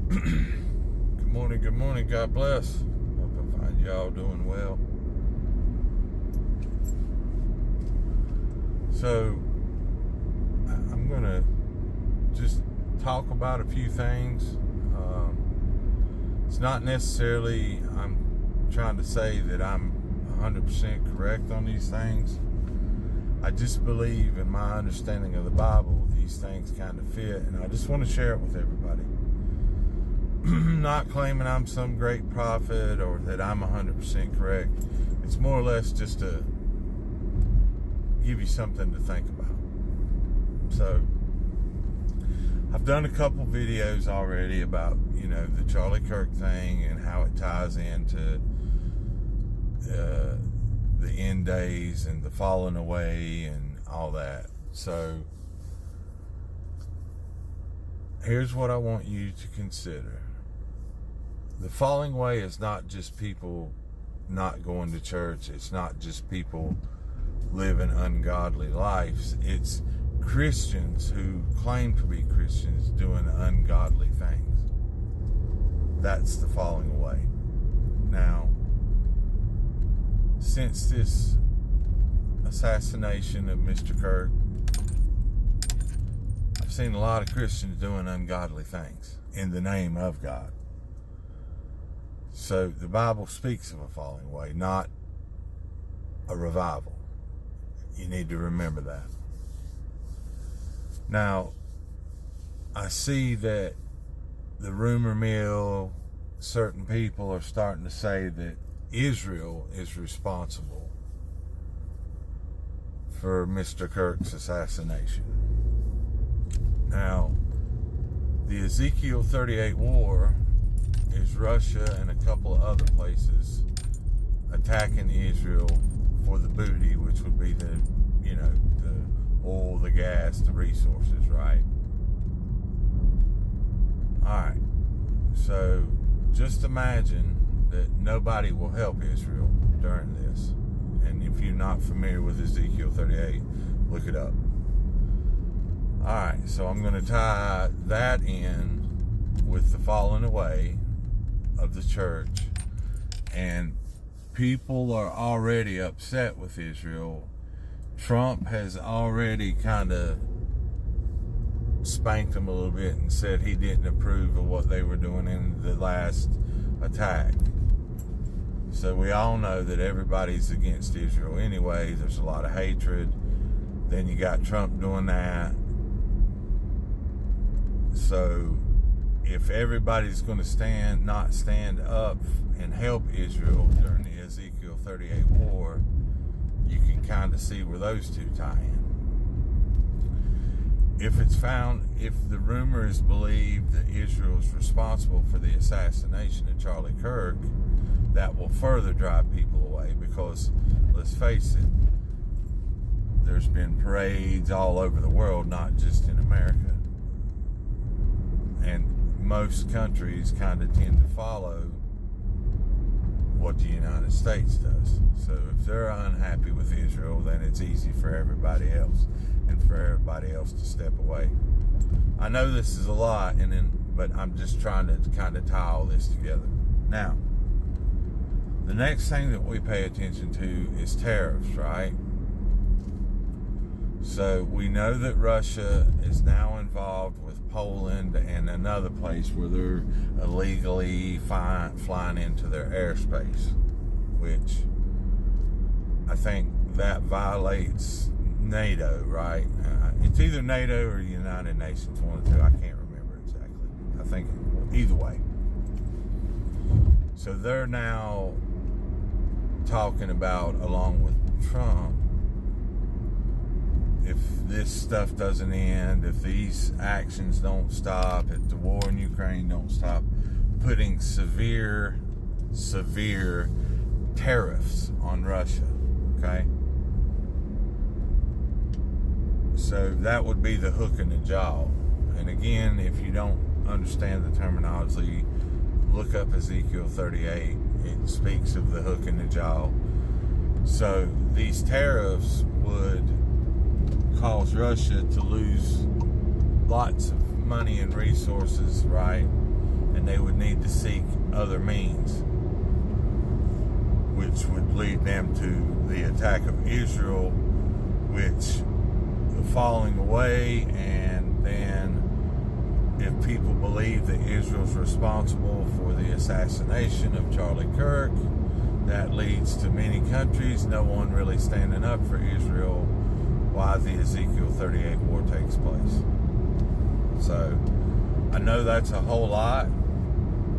Good morning, God bless. Hope I find y'all doing well. So, I'm going to just talk about a few things. It's not necessarily, I'm trying to say that I'm 100% correct on these things. I just believe in my understanding of the Bible, these things kind of fit, and I just want to share it with everybody. Not claiming I'm some great prophet or that I'm 100% correct. It's more or less just to give you something to think about. So, I've done a couple videos already about, the Charlie Kirk thing and how it ties into the end days and the falling away and all that. So, here's what I want you to consider. The falling away is not just people not going to church. It's not just people living ungodly lives. It's Christians who claim to be Christians doing ungodly things. That's the falling away. Now, since this assassination of Mr. Kirk, I've seen a lot of Christians doing ungodly things in the name of God. So the Bible speaks of a falling away, not a revival. You need to remember that. Now, I see that the rumor mill, certain people are starting to say that Israel is responsible for Mr. Kirk's assassination. Now, the Ezekiel 38 war is Russia and a couple of other places attacking Israel for the booty, which would be the oil, the gas, the resources, right? Alright, so just imagine that nobody will help Israel during this. And if you're not familiar with Ezekiel 38, look it up. Alright, so I'm going to tie that in with the falling away of the church, and people are already upset with Israel. Trump has already kind of spanked them a little bit and said he didn't approve of what they were doing in the last attack. So we all know that everybody's against Israel anyway. There's a lot of hatred. Then you got Trump doing that. So if everybody's going to not stand up and help Israel during the Ezekiel 38 war, you can kind of see where those two tie in. If the rumor is believed that Israel is responsible for the assassination of Charlie Kirk, that will further drive people away, because let's face it, there's been parades all over the world, not just in America. And most countries kind of tend to follow what the United States does. So if they're unhappy with Israel, then it's easy for everybody else, and for everybody else to step away. I know this is a lot, but I'm just trying to kind of tie all this together. Now, the next thing that we pay attention to is tariffs, right? So we know that Russia is now involved with Poland and another place where they're illegally flying into their airspace, which I think that violates NATO, right? It's either NATO or United Nations, one of the two. I can't remember exactly. I think either way. So they're now talking about, along with Trump, if this stuff doesn't end, if these actions don't stop, if the war in Ukraine don't stop, putting severe tariffs on Russia, okay? So that would be the hook in the jaw. And again, if you don't understand the terminology, look up Ezekiel 38. It speaks of the hook in the jaw. So these tariffs would cause Russia to lose lots of money and resources, right? And and they would need to seek other means, which would lead them to the attack of Israel, which the falling away, and then if people believe that Israel's responsible for the assassination of Charlie Kirk, that leads to many countries, no one really standing up for Israel while the Ezekiel 38 war takes place. So I know that's a whole lot,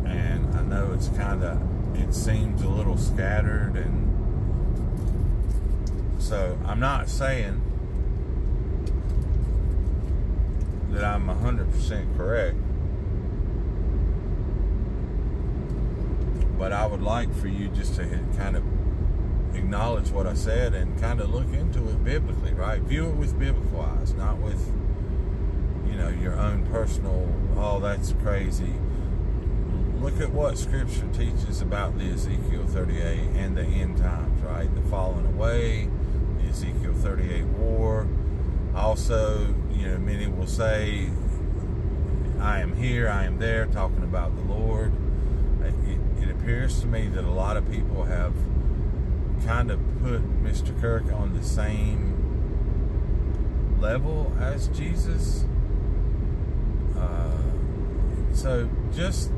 and I know it seems a little scattered, and so I'm not saying that I'm 100% correct, but I would like for you just to kind of acknowledge what I said and kind of look into it biblically, right? View it with biblical eyes, not with, your own personal, oh, that's crazy. Look at what Scripture teaches about the Ezekiel 38 and the end times, right? The falling away, the Ezekiel 38 war. Also, many will say, I am here, I am there, talking about the Lord. It appears to me that a lot of people have kind of put Mr. Kirk on the same level as Jesus. So just,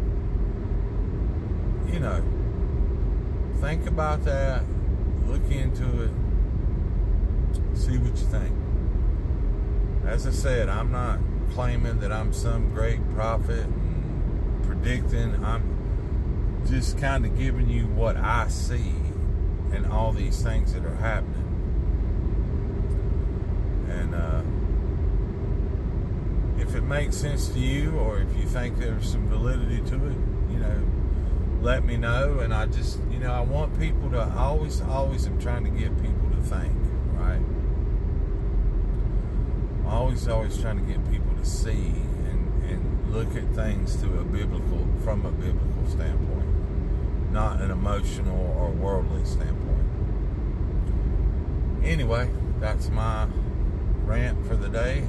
think about that, look into it, see what you think. As I said, I'm not claiming that I'm some great prophet and predicting. I'm just kind of giving you what I see and all these things that are happening. And if it makes sense to you, or if you think there's some validity to it, let me know. And I just, I want people to, I always am trying to get people to think, right? Always trying to get people to see and look at things from a biblical standpoint, not an emotional or worldly standpoint. Anyway, that's my rant for the day.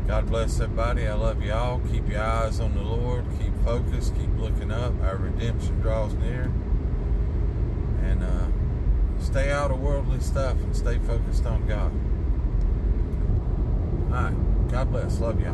God bless everybody. I love y'all. Keep your eyes on the Lord. Keep focused. Keep looking up. Our redemption draws near. And stay out of worldly stuff and stay focused on God. All right. God bless. Love y'all.